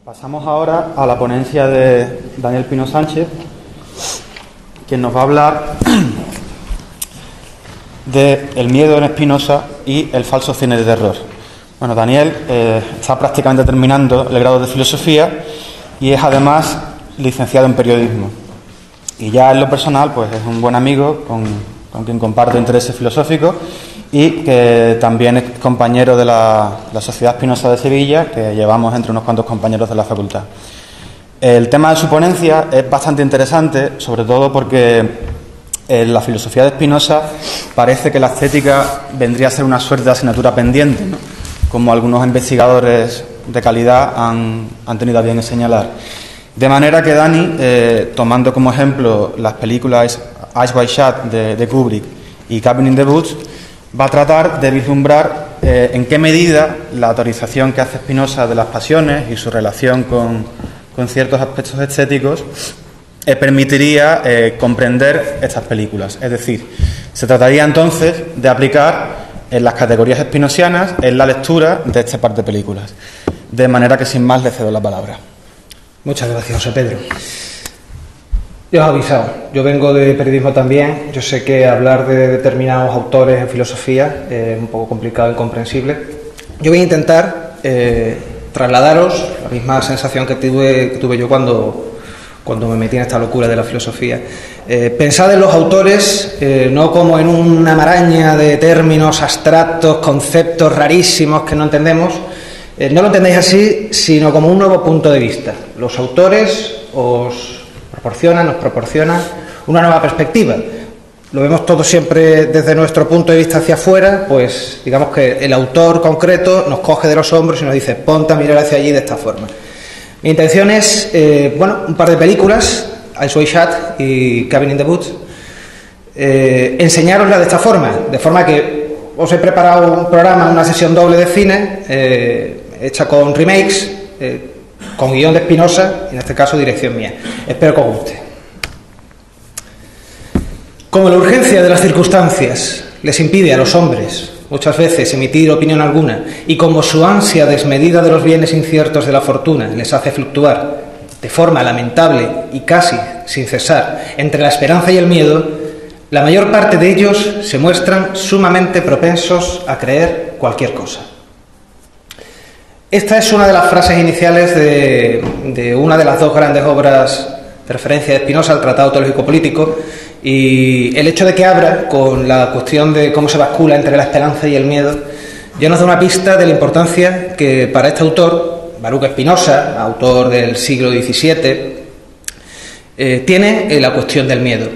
Pasamos ahora a la ponencia de Daniel Pino Sánchez, quien nos va a hablar de el miedo en Spinoza y el falso cine de terror. Bueno, Daniel está prácticamente terminando el grado de filosofía y es además licenciado en periodismo. Y ya en lo personal, pues es un buen amigo con quien comparto intereses filosóficos y que también es compañero de la Sociedad Spinoza de Sevilla, que llevamos entre unos cuantos compañeros de la facultad. El tema de su ponencia es bastante interesante, sobre todo porque en la filosofía de Spinoza parece que la estética vendría a ser una suerte de asignatura pendiente, ¿no?, como algunos investigadores de calidad han tenido a bien señalar. De manera que Dani, tomando como ejemplo las películas Eyes Wide Shut de Kubrick y Cabin in the Woods, va a tratar de vislumbrar en qué medida la autorización que hace Spinoza de las pasiones y su relación con ciertos aspectos estéticos permitiría comprender estas películas. Es decir, se trataría entonces de aplicar en las categorías spinosianas en la lectura de este par de películas. De manera que sin más le cedo la palabra. Muchas gracias, José Pedro. Ya os he avisado, yo vengo de periodismo también. Yo sé que hablar de determinados autores en filosofía es un poco complicado e incomprensible. Yo voy a intentar trasladaros la misma sensación que tuve yo cuando me metí en esta locura de la filosofía. Pensad en los autores no como en una maraña de términos abstractos, conceptos rarísimos que no entendemos. No lo entendéis así, sino como un nuevo punto de vista. Los autores nos proporcionan una nueva perspectiva. Lo vemos todo siempre desde nuestro punto de vista hacia afuera, pues digamos que el autor concreto nos coge de los hombros y nos dice: ponte a mirar hacia allí de esta forma. Mi intención es, un par de películas, Eyes Wide Shut y Cabin in the Woods, enseñarosla de esta forma que os he preparado un programa, una sesión doble de cine, hecha con remakes, con guión de Spinoza, y en este caso dirección mía. Espero que os guste. Como la urgencia de las circunstancias les impide a los hombres muchas veces emitir opinión alguna, y como su ansia desmedida de los bienes inciertos de la fortuna les hace fluctuar de forma lamentable y casi sin cesar entre la esperanza y el miedo, la mayor parte de ellos se muestran sumamente propensos a creer cualquier cosa. Esta es una de las frases iniciales de una de las dos grandes obras de referencia de Spinoza, el Tratado Teológico Político, y el hecho de que abra con la cuestión de cómo se bascula entre la esperanza y el miedo ya nos da una pista de la importancia que para este autor, Baruch Spinoza, autor del siglo XVII, tiene la cuestión del miedo.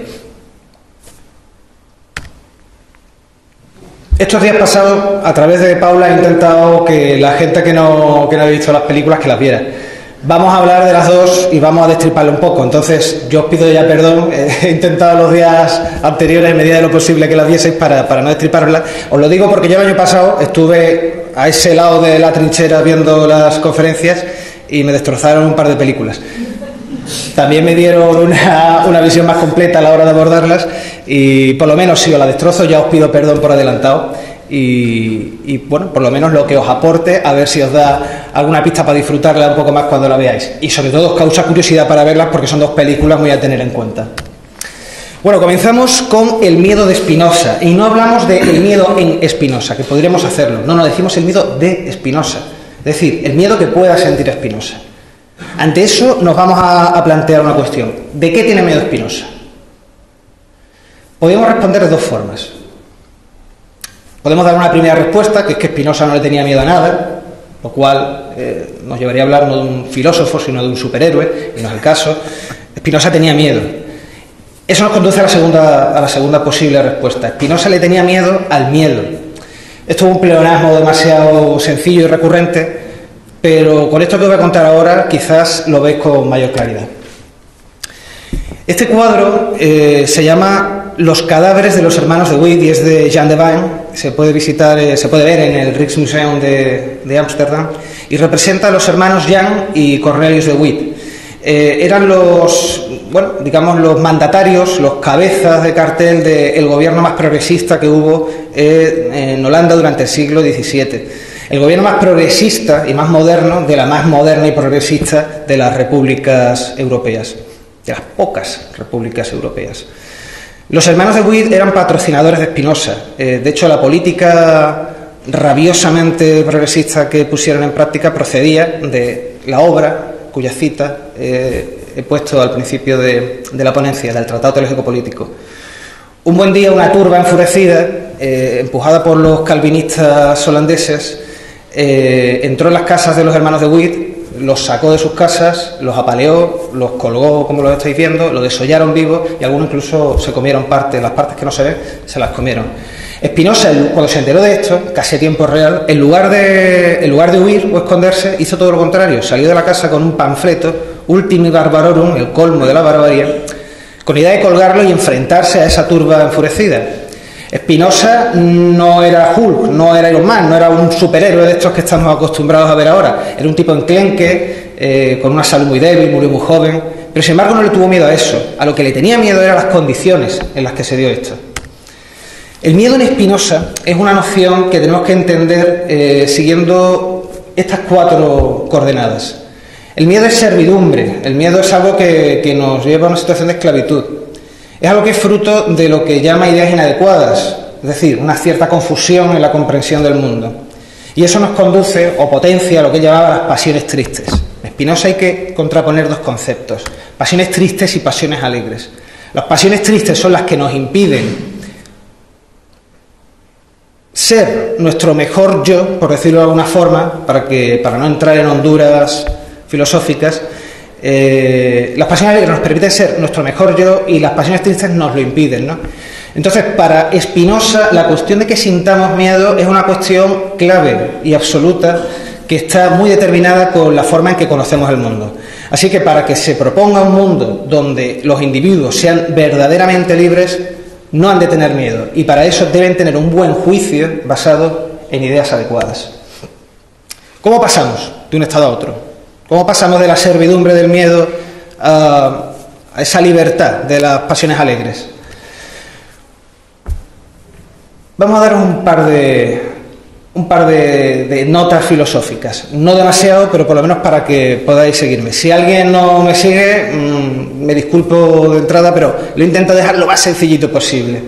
Estos días pasados, a través de Paula, he intentado que la gente que no haya visto las películas, que las viera. Vamos a hablar de las dos y vamos a destriparlo un poco. Entonces, yo os pido ya perdón. He intentado los días anteriores, en medida de lo posible, que las vieseis para no destriparlas. Os lo digo porque yo el año pasado estuve a ese lado de la trinchera viendo las conferencias y me destrozaron un par de películas. También me dieron una visión más completa a la hora de abordarlas, y por lo menos si os la destrozo ya os pido perdón por adelantado, y por lo menos lo que os aporte, a ver si os da alguna pista para disfrutarla un poco más cuando la veáis, y sobre todo os causa curiosidad para verlas porque son dos películas muy a tener en cuenta. Bueno, comenzamos con el miedo de Spinoza, y no hablamos del miedo en Spinoza, que podríamos hacerlo, no, decimos el miedo de Spinoza, es decir, el miedo que pueda sentir Spinoza. Ante eso nos vamos a plantear una cuestión. ¿De qué tiene miedo Spinoza? Podemos responder de dos formas. Podemos dar una primera respuesta, que es que Spinoza no le tenía miedo a nada, lo cual nos llevaría a hablar no de un filósofo, sino de un superhéroe, y no es el caso. Spinoza tenía miedo. Eso nos conduce a la segunda posible respuesta. Spinoza le tenía miedo al miedo. Esto es un pleonasmo demasiado sencillo y recurrente, pero con esto que os voy a contar ahora quizás lo veis con mayor claridad. Este cuadro se llama Los cadáveres de los hermanos de Witt y es de Jan de Baan. Se puede ver en el Rijksmuseum de Ámsterdam, y representa a los hermanos Jan y Cornelius de Witt. Eran los mandatarios, los cabezas de cartel del gobierno más progresista que hubo en Holanda durante el siglo XVII. El gobierno más progresista y más moderno de la más moderna y progresista de las repúblicas europeas, de las pocas repúblicas europeas. Los hermanos de Witt eran patrocinadores de Spinoza. De hecho, la política rabiosamente progresista que pusieron en práctica procedía de la obra cuya cita he puesto al principio de la ponencia, del Tratado Teológico Político. Un buen día, una turba enfurecida, empujada por los calvinistas holandeses, entró en las casas de los hermanos de Witt, los sacó de sus casas, los apaleó, los colgó, como lo estáis viendo, los desollaron vivos y algunos incluso se comieron las partes que no se ven, se las comieron. Spinoza, cuando se enteró de esto, casi a tiempo real, en lugar de huir o esconderse, hizo todo lo contrario, salió de la casa con un panfleto, Ultimi Barbarorum, el colmo de la barbarie, con idea de colgarlo y enfrentarse a esa turba enfurecida. Spinoza no era Hulk, no era Iron Man, no era un superhéroe de estos que estamos acostumbrados a ver ahora. Era un tipo enclenque, con una salud muy débil, murió muy joven, pero sin embargo no le tuvo miedo a eso. A lo que le tenía miedo eran las condiciones en las que se dio esto. El miedo en Spinoza es una noción que tenemos que entender siguiendo estas 4 coordenadas. El miedo es servidumbre, el miedo es algo que nos lleva a una situación de esclavitud. Es algo que es fruto de lo que llama ideas inadecuadas, es decir, una cierta confusión en la comprensión del mundo. Y eso nos conduce o potencia a lo que llamaba las pasiones tristes. En Spinoza hay que contraponer 2 conceptos, pasiones tristes y pasiones alegres. Las pasiones tristes son las que nos impiden ser nuestro mejor yo, por decirlo de alguna forma, para no entrar en honduras filosóficas. Las pasiones alegres nos permiten ser nuestro mejor yo y las pasiones tristes nos lo impiden, ¿no? Entonces, para Spinoza, la cuestión de que sintamos miedo es una cuestión clave y absoluta que está muy determinada con la forma en que conocemos el mundo. Así que para que se proponga un mundo donde los individuos sean verdaderamente libres, no han de tener miedo, y para eso deben tener un buen juicio basado en ideas adecuadas. ¿Cómo pasamos de un estado a otro? ¿Cómo pasamos de la servidumbre del miedo a esa libertad de las pasiones alegres? Vamos a dar un par de notas filosóficas. No demasiado, pero por lo menos para que podáis seguirme. Si alguien no me sigue, me disculpo de entrada, pero lo intento dejar lo más sencillito posible.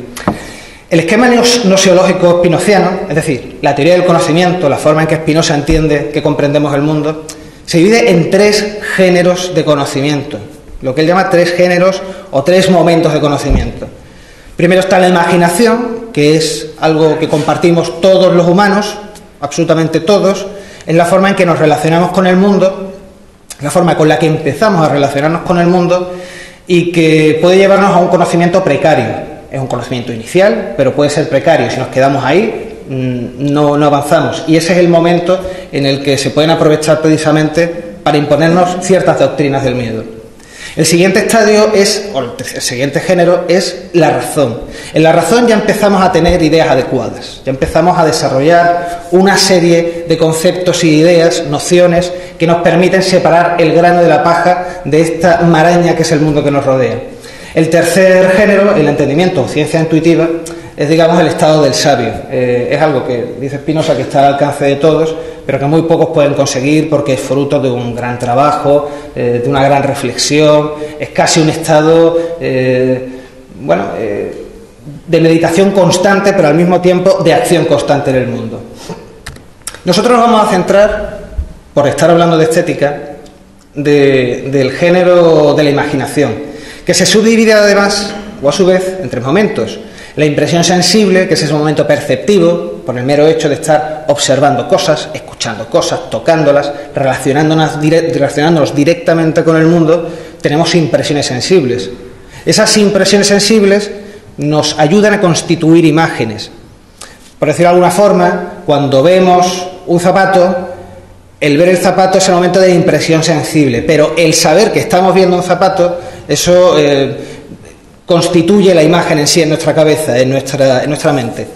El esquema gnoseológico spinoziano, es decir, la teoría del conocimiento, la forma en que Spinoza entiende que comprendemos el mundo, se divide en 3 géneros de conocimiento, lo que él llama 3 géneros o 3 momentos de conocimiento. Primero está la imaginación, que es algo que compartimos todos los humanos, absolutamente todos, es la forma en que nos relacionamos con el mundo, la forma con la que empezamos a relacionarnos con el mundo y que puede llevarnos a un conocimiento precario. Es un conocimiento inicial, pero puede ser precario. Si nos quedamos ahí, no avanzamos. Y ese es el momento en el que se pueden aprovechar precisamente para imponernos ciertas doctrinas del miedo. El siguiente estadio el siguiente género es la razón. En la razón ya empezamos a tener ideas adecuadas, ya empezamos a desarrollar una serie de conceptos y ideas, nociones, que nos permiten separar el grano de la paja de esta maraña que es el mundo que nos rodea. El tercer género, el entendimiento o ciencia intuitiva, es, digamos, el estado del sabio. Es algo que dice Spinoza que está al alcance de todos, pero que muy pocos pueden conseguir porque es fruto de un gran trabajo, de una gran reflexión. Es casi un estado, de meditación constante, pero al mismo tiempo de acción constante en el mundo. Nosotros nos vamos a centrar, por estar hablando de estética, del género de la imaginación, que se subdivide además, o a su vez, en 3 momentos. La impresión sensible, que es ese momento perceptivo, por el mero hecho de estar observando cosas, escuchando cosas, tocándolas, relacionándonos directamente con el mundo, tenemos impresiones sensibles. Esas impresiones sensibles nos ayudan a constituir imágenes. Por decirlo de alguna forma, cuando vemos un zapato, el ver el zapato es el momento de la impresión sensible, pero el saber que estamos viendo un zapato, eso constituye la imagen en sí en nuestra cabeza, en nuestra mente.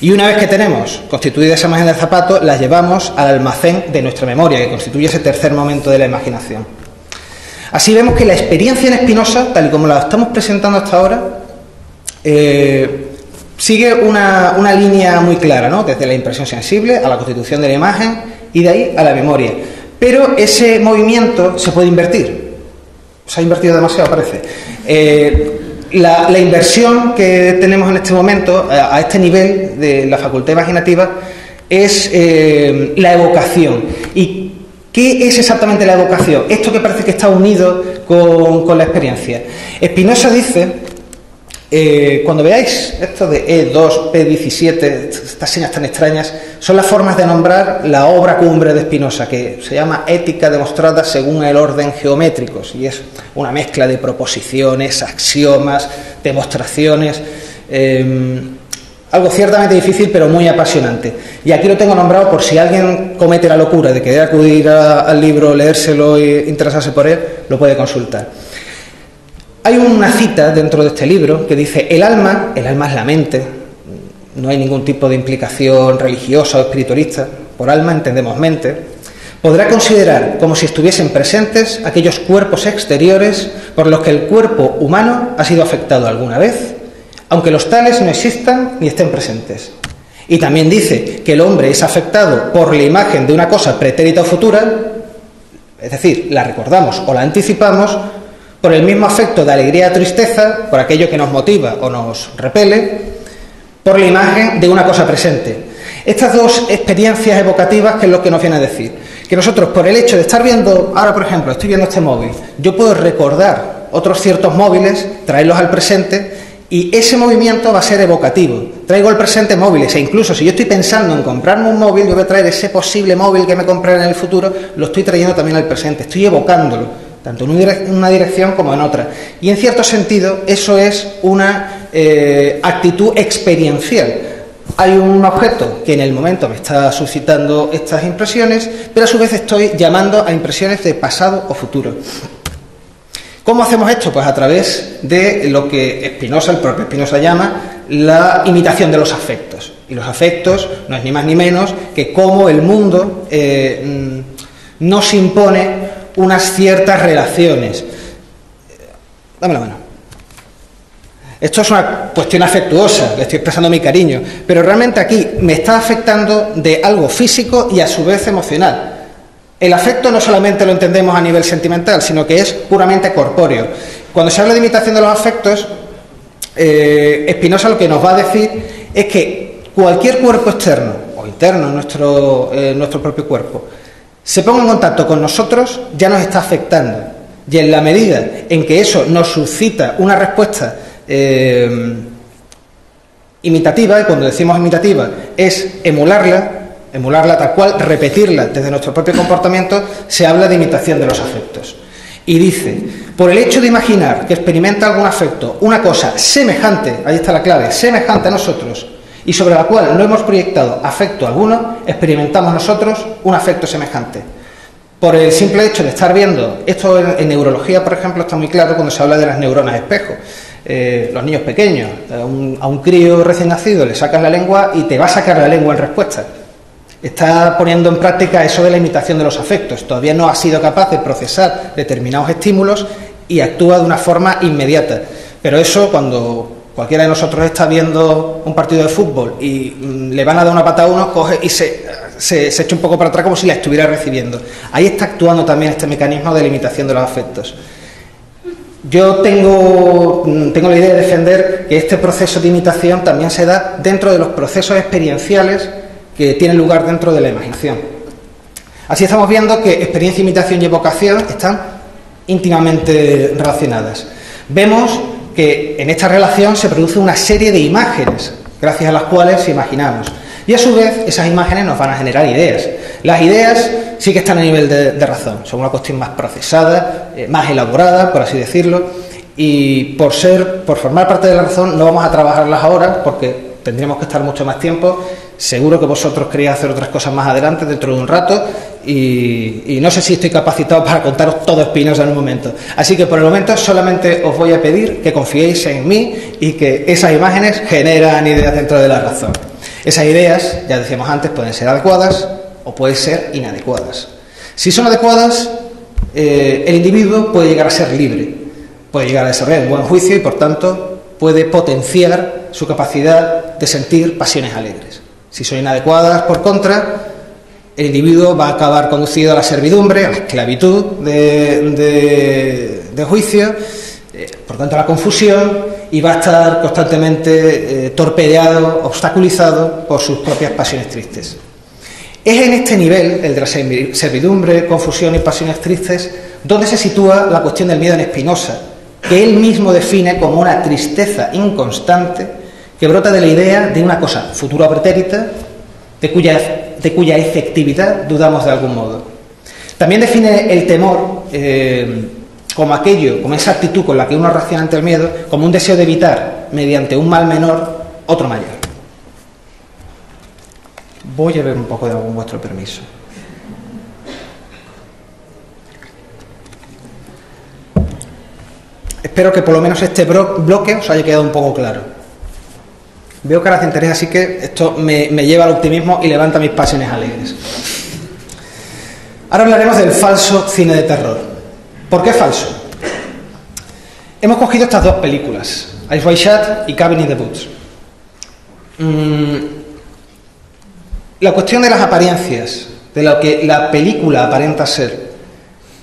Y una vez que tenemos constituida esa imagen del zapato, la llevamos al almacén de nuestra memoria, que constituye ese tercer momento de la imaginación. Así vemos que la experiencia en Spinoza, tal y como la estamos presentando hasta ahora, sigue una línea muy clara, ¿no? Desde la impresión sensible a la constitución de la imagen y de ahí a la memoria. Pero ese movimiento se puede invertir. Se ha invertido demasiado, parece. La inversión que tenemos en este momento, a este nivel de la facultad imaginativa, es la evocación. ¿Y qué es exactamente la evocación? Esto que parece que está unido con la experiencia. Spinoza dice, cuando veáis esto de E2, P17, estas señas tan extrañas, son las formas de nombrar la obra cumbre de Spinoza, que se llama Ética demostrada según el orden geométrico, y es una mezcla de proposiciones, axiomas, demostraciones, algo ciertamente difícil pero muy apasionante. Y aquí lo tengo nombrado por si alguien comete la locura de querer acudir al libro, leérselo e interesarse por él, lo puede consultar. Hay una cita dentro de este libro que dice: el alma es la mente, no hay ningún tipo de implicación religiosa o espiritualista, por alma entendemos mente, podrá considerar como si estuviesen presentes aquellos cuerpos exteriores por los que el cuerpo humano ha sido afectado alguna vez, aunque los tales no existan ni estén presentes. Y también dice que el hombre es afectado por la imagen de una cosa pretérita o futura, es decir, la recordamos o la anticipamos, por el mismo afecto de alegría o tristeza, por aquello que nos motiva o nos repele, por la imagen de una cosa presente. Estas dos experiencias evocativas, ¿qué es lo que nos viene a decir? Que nosotros, por el hecho de estar viendo, ahora por ejemplo, estoy viendo este móvil, yo puedo recordar otros ciertos móviles, traerlos al presente, y ese movimiento va a ser evocativo. Traigo al presente móviles, e incluso si yo estoy pensando en comprarme un móvil, yo voy a traer ese posible móvil que me compraré en el futuro, lo estoy trayendo también al presente, estoy evocándolo, tanto en una dirección como en otra. Y en cierto sentido, eso es una actitud experiencial. Hay un objeto que en el momento me está suscitando estas impresiones, pero a su vez estoy llamando a impresiones de pasado o futuro. ¿Cómo hacemos esto? Pues a través de lo que Spinoza, el propio Spinoza, llama la imitación de los afectos. Y los afectos no es ni más ni menos que cómo el mundo nos impone unas ciertas relaciones. Dame la mano. Esto es una cuestión afectuosa, le estoy expresando mi cariño, pero realmente aquí me está afectando de algo físico y a su vez emocional. El afecto no solamente lo entendemos a nivel sentimental, sino que es puramente corpóreo. Cuando se habla de imitación de los afectos, Spinoza lo que nos va a decir es que cualquier cuerpo externo o interno en nuestro propio cuerpo se ponga en contacto con nosotros, ya nos está afectando. Y en la medida en que eso nos suscita una respuesta imitativa, y cuando decimos imitativa es emularla tal cual, repetirla desde nuestro propio comportamiento, se habla de imitación de los afectos. Y dice: por el hecho de imaginar que experimenta algún afecto, una cosa semejante, ahí está la clave, semejante a nosotros, y sobre la cual no hemos proyectado afecto alguno, experimentamos nosotros un afecto semejante. Por el simple hecho de estar viendo, esto en neurología, por ejemplo, está muy claro cuando se habla de las neuronas espejo. Los niños pequeños, a un crío recién nacido le sacas la lengua y te va a sacar la lengua en respuesta. Está poniendo en práctica eso de la imitación de los afectos. Todavía no ha sido capaz de procesar determinados estímulos y actúa de una forma inmediata. Pero eso, cuando cualquiera de nosotros está viendo un partido de fútbol y le van a dar una patada a uno, coge y se echa un poco para atrás como si la estuviera recibiendo. Ahí está actuando también este mecanismo de la imitación de los afectos. Yo tengo la idea de defender que este proceso de imitación también se da dentro de los procesos experienciales que tienen lugar dentro de la imaginación. Así estamos viendo que experiencia, imitación y evocación están íntimamente relacionadas. Vemos que en esta relación se produce una serie de imágenes, gracias a las cuales imaginamos. Y a su vez, esas imágenes nos van a generar ideas. Las ideas sí que están a nivel de razón, son una cuestión más procesada, más elaborada, por así decirlo, y por formar parte de la razón no vamos a trabajarlas ahora porque tendríamos que estar mucho más tiempo. Seguro que vosotros queréis hacer otras cosas más adelante, dentro de un rato, y no sé si estoy capacitado para contaros todo Spinoza en un momento. Así que por el momento solamente os voy a pedir que confiéis en mí y que esas imágenes generan ideas dentro de la razón. Esas ideas, ya decíamos antes, pueden ser adecuadas o pueden ser inadecuadas. Si son adecuadas, el individuo puede llegar a ser libre, puede llegar a desarrollar un buen juicio y por tanto puede potenciar su capacidad de sentir pasiones alegres. Si son inadecuadas, por contra, el individuo va a acabar conducido a la servidumbre, a la esclavitud de juicio, por tanto a la confusión, y va a estar constantemente torpedeado, obstaculizado por sus propias pasiones tristes. Es en este nivel, el de la servidumbre, confusión y pasiones tristes, donde se sitúa la cuestión del miedo en Spinoza, que él mismo define como una tristeza inconstante que brota de la idea de una cosa futura o pretérita, de cuya efectividad dudamos de algún modo. También define el temor como esa actitud con la que uno reacciona ante el miedo, como un deseo de evitar, mediante un mal menor, otro mayor. Voy a ver un poco de agua con vuestro permiso. Espero que por lo menos este bloque os haya quedado un poco claro. Veo caras de interés, así que esto me lleva al optimismo y levanta mis pasiones alegres. Ahora hablaremos del falso cine de terror. ¿Por qué falso? Hemos cogido estas dos películas, Eyes Wide Shut y Cabin in the Woods. La cuestión de las apariencias, de lo que la película aparenta ser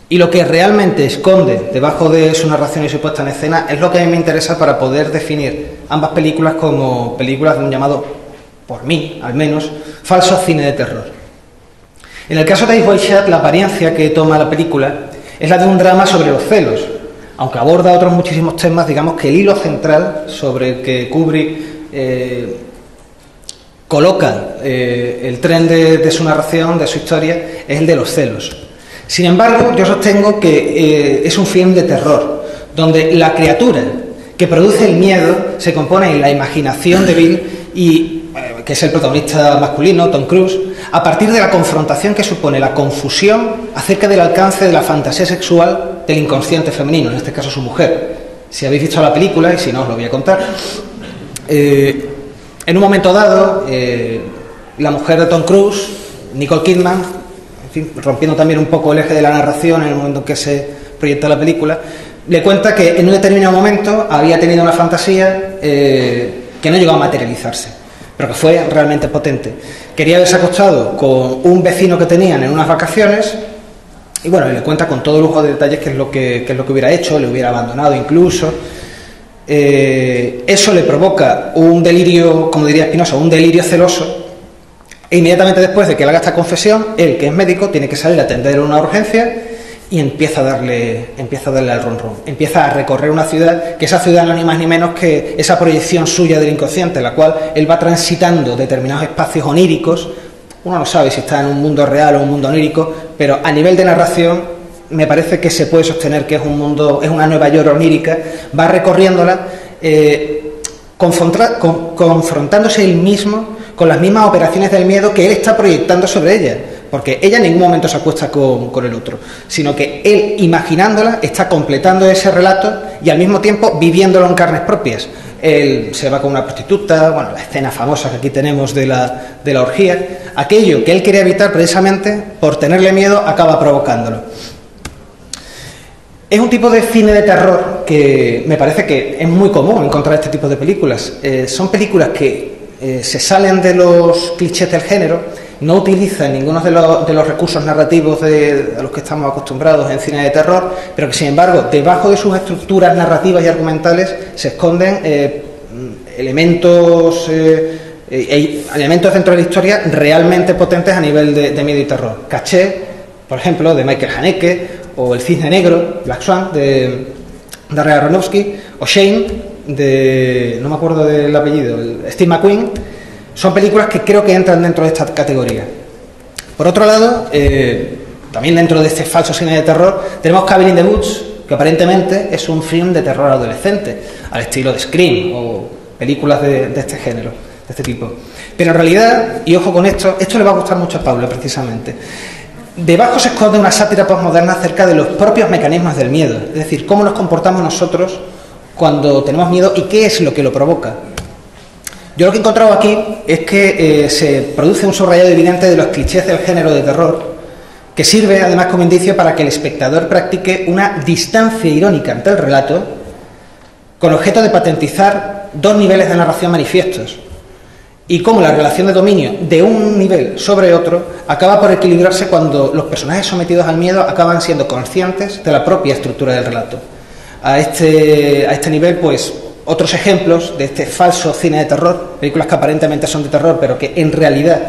y lo que realmente esconde debajo de su narración y su puesta en escena, es lo que a mí me interesa para poder definir ambas películas como películas de un llamado, por mí al menos, falso cine de terror. En el caso de Eyes Wide Shut, la apariencia que toma la película es la de un drama sobre los celos, aunque aborda otros muchísimos temas. Digamos que el hilo central sobre el que Kubrick coloca el tren de su narración, de su historia, es el de los celos. Sin embargo, yo sostengo que es un film de terror, donde la criatura que produce el miedo se compone en la imaginación de Bill, que es el protagonista masculino, Tom Cruise, a partir de la confrontación que supone la confusión acerca del alcance de la fantasía sexual del inconsciente femenino, en este caso su mujer. Si habéis visto la película, y si no os lo voy a contar, en un momento dado, la mujer de Tom Cruise, Nicole Kidman, en fin, rompiendo también un poco el eje de la narración en el momento en que se proyecta la película, le cuenta que en un determinado momento había tenido una fantasía que no llegó a materializarse, pero que fue realmente potente. Quería haberse acostado con un vecino que tenían en unas vacaciones, y bueno, le cuenta con todo lujo de detalles qué es lo que hubiera hecho, le hubiera abandonado incluso. Eso le provoca un delirio, como diría Spinoza, un delirio celoso, e inmediatamente después de que le haga esta confesión, él, que es médico, tiene que salir a atender una urgencia y empieza a darle al ronrón. Empieza a recorrer una ciudad, que esa ciudad no es ni más ni menos que esa proyección suya del inconsciente, en la cual él va transitando determinados espacios oníricos. Uno no sabe si está en un mundo real o un mundo onírico, pero a nivel de narración me parece que se puede sostener que es una Nueva York onírica. Va recorriéndola, confrontándose él mismo con las mismas operaciones del miedo que él está proyectando sobre ella, porque ella en ningún momento se acuesta con el otro, sino que él, imaginándola, está completando ese relato y al mismo tiempo viviéndolo en carnes propias. Él se va con una prostituta, bueno, la escena famosa que aquí tenemos de la orgía. Aquello que él quería evitar, precisamente por tenerle miedo, acaba provocándolo. Es un tipo de cine de terror que me parece que es muy común encontrar este tipo de películas. Son películas que se salen de los clichés del género, no utilizan ninguno de los recursos narrativos a los que estamos acostumbrados en cine de terror, pero que sin embargo debajo de sus estructuras narrativas y argumentales se esconden elementos dentro de la historia realmente potentes a nivel de miedo y terror. Caché, por ejemplo, de Michael Haneke, o El Cisne Negro, Black Swan, de Darren Aronofsky, o Shane, no me acuerdo del apellido, Steve McQueen. Son películas que creo que entran dentro de esta categoría. Por otro lado, también dentro de este falso cine de terror, tenemos Cabin in the Woods, que aparentemente es un film de terror adolescente, al estilo de Scream o películas de este género, de este tipo. Pero en realidad, y ojo con esto le va a gustar mucho a Pablo precisamente, debajo se esconde una sátira postmoderna acerca de los propios mecanismos del miedo, es decir, cómo nos comportamos nosotros cuando tenemos miedo y qué es lo que lo provoca. Yo lo que he encontrado aquí es que se produce un subrayado evidente de los clichés del género de terror, que sirve además como indicio para que el espectador practique una distancia irónica ante el relato, con objeto de patentizar dos niveles de narración manifiestos y cómo la relación de dominio de un nivel sobre otro acaba por equilibrarse cuando los personajes sometidos al miedo acaban siendo conscientes de la propia estructura del relato. A este nivel, pues, otros ejemplos de este falso cine de terror, películas que aparentemente son de terror, pero que en realidad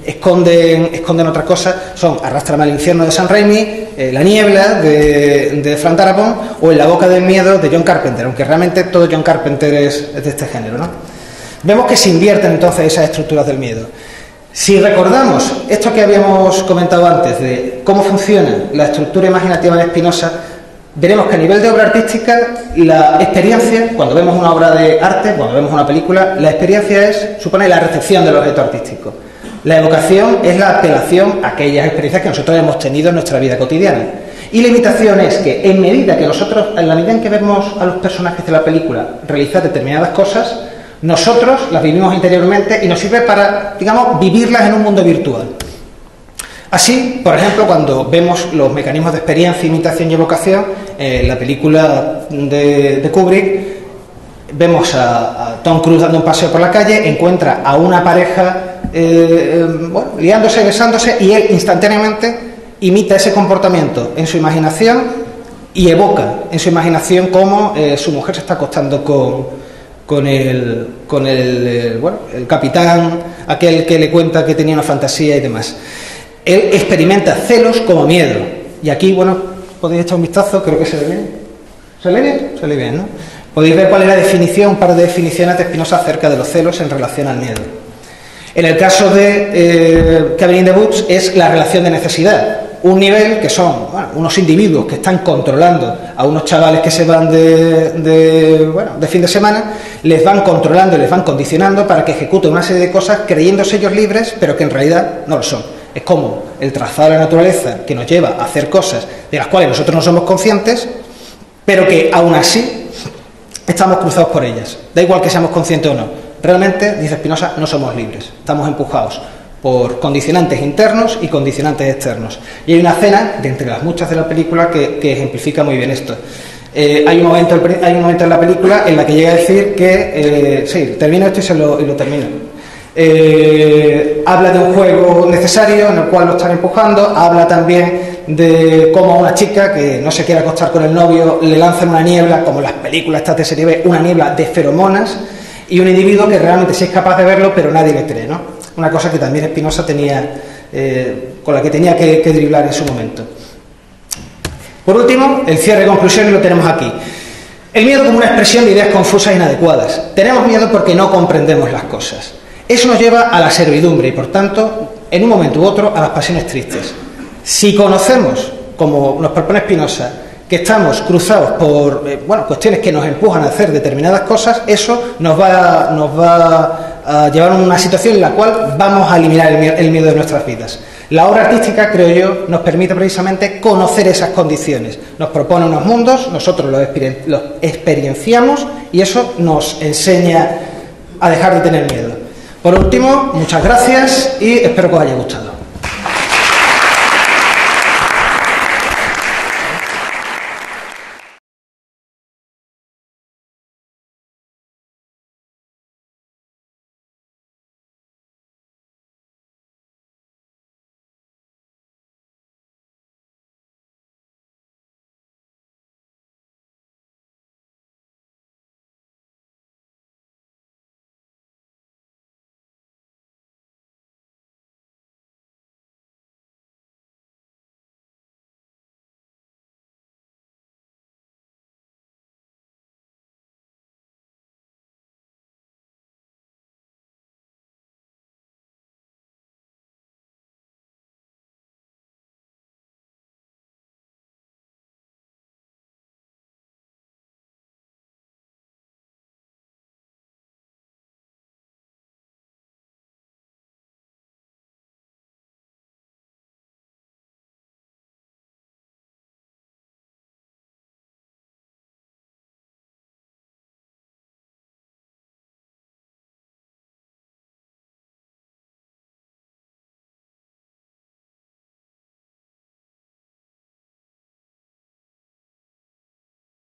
esconden otra cosa, son Arrástrame al infierno de Sam Raimi, La niebla de Frank Darabont o En la boca del miedo de John Carpenter, aunque realmente todo John Carpenter es de este género, ¿no? Vemos que se invierten entonces esas estructuras del miedo. Si recordamos esto que habíamos comentado antes de cómo funciona la estructura imaginativa de Spinoza, veremos que a nivel de obra artística, la experiencia, cuando vemos una obra de arte, cuando vemos una película, la experiencia supone la recepción del objeto artístico. La evocación es la apelación a aquellas experiencias que nosotros hemos tenido en nuestra vida cotidiana. Y la imitación es que en la medida en que vemos a los personajes de la película realizar determinadas cosas, nosotros las vivimos interiormente y nos sirve para, digamos, vivirlas en un mundo virtual. Así, por ejemplo, cuando vemos los mecanismos de experiencia, imitación y evocación, en la película de Kubrick, vemos a Tom Cruise dando un paseo por la calle, encuentra a una pareja liándose, besándose, y él instantáneamente imita ese comportamiento en su imaginación y evoca en su imaginación cómo su mujer se está acostando con el capitán, aquel que le cuenta que tenía una fantasía y demás. Él experimenta celos como miedo. Y aquí, bueno, podéis echar un vistazo, creo que se ve bien. ¿Se lee bien? Se lee bien, ¿no? Podéis ver cuál es la definición, un par de definiciones de Spinoza acerca de los celos en relación al miedo. En el caso de Cabin in the Woods es la relación de necesidad. Un nivel que son unos individuos que están controlando a unos chavales que se van de fin de semana, les van controlando y les van condicionando para que ejecuten una serie de cosas creyéndose ellos libres, pero que en realidad no lo son. Es como el trazado de la naturaleza que nos lleva a hacer cosas de las cuales nosotros no somos conscientes, pero que aún así estamos cruzados por ellas. Da igual que seamos conscientes o no. Realmente, dice Spinoza, no somos libres. Estamos empujados por condicionantes internos y condicionantes externos. Y hay una escena, de entre las muchas de la película, que ejemplifica muy bien esto. Hay un momento en la película en la que llega a decir que... sí, termino esto y lo termino. Habla de un juego necesario en el cual lo están empujando, habla también de cómo a una chica que no se quiere acostar con el novio le lanzan una niebla, como en las películas estas de serie B, una niebla de feromonas, y un individuo que realmente sí es capaz de verlo pero nadie le cree, ¿no? Una cosa que también Spinoza tenía, con la que tenía que driblar en su momento. Por último, el cierre y conclusión lo tenemos aquí. El miedo como una expresión de ideas confusas e inadecuadas. Tenemos miedo porque no comprendemos las cosas. Eso nos lleva a la servidumbre y, por tanto, en un momento u otro, a las pasiones tristes. Si conocemos, como nos propone Spinoza, que estamos cruzados por cuestiones que nos empujan a hacer determinadas cosas, eso nos va a llevar a una situación en la cual vamos a eliminar el miedo de nuestras vidas. La obra artística, creo yo, nos permite precisamente conocer esas condiciones. Nos propone unos mundos, nosotros los experienciamos y eso nos enseña a dejar de tener miedo. Por último, muchas gracias y espero que os haya gustado.